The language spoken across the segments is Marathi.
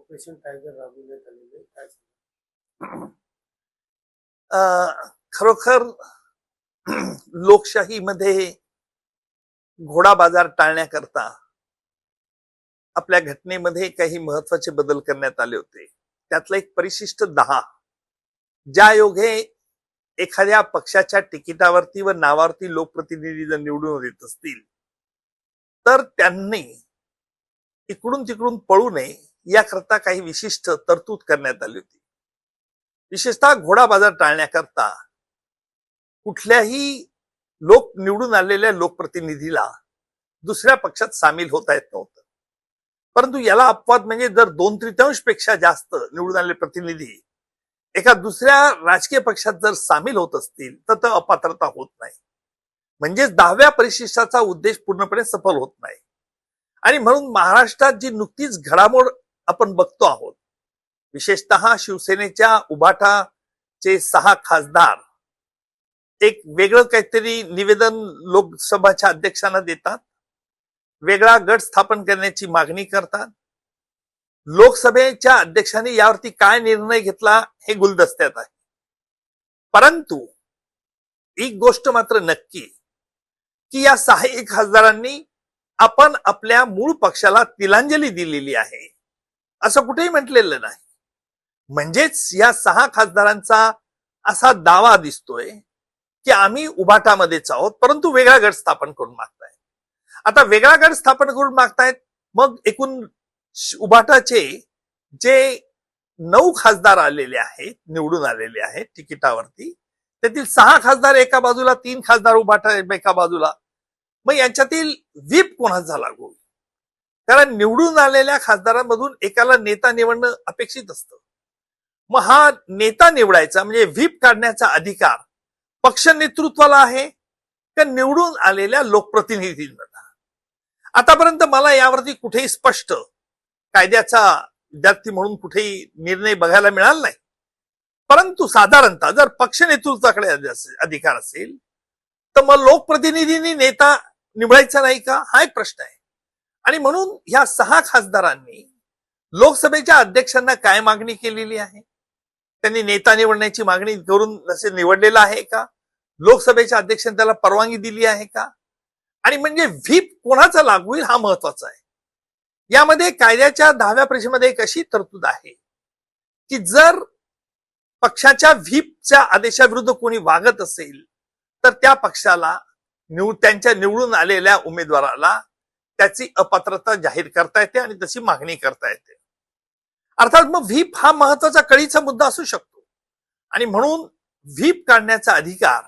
ऑपरेशन टायगर राबविण्यात आलेले काय खरोखर लोकशाहीमध्ये घोडा बाजार टाळण्याकरता आपल्या घटनेमध्ये काही महत्वाचे बदल करण्यात आले होते. त्यातलं एक परिशिष्ट 10, ज्या योगे एखाद्या पक्षाच्या तिकिटावरती व नावावरती लोकप्रतिनिधी जर निवडून येत असतील तर त्यांनी इकडून तिकडून पळू नये याकरता काही विशिष्ट तरतूद करण्यात आली होती. विशेषतः घोडा बाजार टाळण्याकरता कुठल्याही निवडून आलेल्या लोकप्रतिनिधीला दुसऱ्या पक्षात सामील होता येत नव्हतं. परंतु याला अपवाद म्हणजे जर 2/3 पेक्षा जास्त निवडून आलेले प्रतिनिधी एका दुसऱ्या राजकीय पक्षात जर सामील होत असतील तर अपात्रता होत नाही. म्हणजेच 10व्या परिशिष्टाचा उद्देश पूर्णपणे सफल होत नाही. आणि म्हणून महाराष्ट्रात जी नुकतीच घडामोड आपण बघतो आहोत, विशेषतः शिवसेनेच्या उभाटाचे 6 खासदार एक वेगळं काहीतरी निवेदन लोकसभाच्या अध्यक्षांना देतात, वेगळा गट स्थापन करण्याची मागणी करतात. लोकसभेच्या अध्यक्षांनी यावरती काय निर्णय घेतला हे गुलदस्त्यात आहे. परंतु एक गोष्ट मात्र नक्की की या 6 खासदारांनी आपण आपल्या मूळ पक्षाला तिलांजली दिलेली आहे असं कुठेही म्हटलेलं नाही. म्हणजेच या 6 खासदारांचा असा दावा दिसतोय की आम्ही उभाटामध्येच आहोत परंतु वेगळा गट स्थापन करून मागतायत. आता वेगळा गट स्थापन करून मागतायत, मग एकूण उभाटाचे जे 9 खासदार आलेले आहेत, निवडून आलेले आहेत तिकिटावरती, त्यातील 6 खासदार एका बाजूला, 3 खासदार उभाटा एका बाजूला, मग यांच्यातील व्हीप कोणाचा लागू होईल? कारण निवडून आलेल्या खासदारांमधून एकाला नेता निवडणं अपेक्षित असतं. मग हा नेता निवडायचा म्हणजे व्हीप काढण्याचा अधिकार पक्ष नेतृत्वाला आहे का निवडून आलेल्या लोकप्रतिनिधींना? आतापर्यंत मला यावरती कुठेही स्पष्ट कायद्याचा विद्यार्थी म्हणून कुठेही निर्णय बघायला मिळाला नाही. परंतु साधारणतः जर पक्ष नेतृत्वाकडे अधिकार असेल तर मग लोकप्रतिनिधींनी नेता निवडायचा नाही का, हा एक प्रश्न आहे. आणि म्हणून ह्या 6 खासदारांनी लोकसभेच्या अध्यक्षांना काय मागणी केलेली आहे? त्यांनी नेता निवडण्याची मागणी करून जसे निवडलेला आहे का? लोकसभेच्या अध्यक्षांनी त्याला परवानगी दिली आहे का? आणि म्हणजे व्हीप कोणाचा लागू होईल हा महत्वाचा आहे. यामध्ये कायद्याच्या 10व्या परिशिष्टामध्ये एक अशी तरतूद आहे की जर पक्षाच्या व्हीपच्या आदेशाविरुद्ध कोणी वागत असेल तर त्या पक्षाला त्यांच्या निवडून आलेल्या उमेदवाराला त्याची अपात्रता जाहीर करता येते आणि तशी मागणी करता येते. अर्थात मग व्हीप हा महत्वाचा कळीचा मुद्दा असू शकतो. आणि म्हणून व्हीप काढण्याचा अधिकार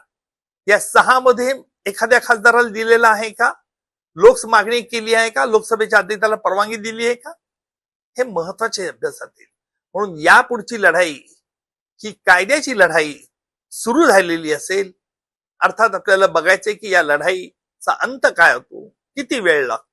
या 6 मध्ये एखाद्या खासदाराला दिलेला आहे का? मागणी केली आहे का? लोकसभेच्या अध्यक्षाला परवानगी दिली आहे का? हे महत्वाचे अभ्यासातील. म्हणून यापुढची लढाई ही कायद्याची लढाई सुरू झालेली असेल. अर्थात आपल्याला बघायचंय की या लढाईचा अंत काय होतो, किती वेळ लागतो.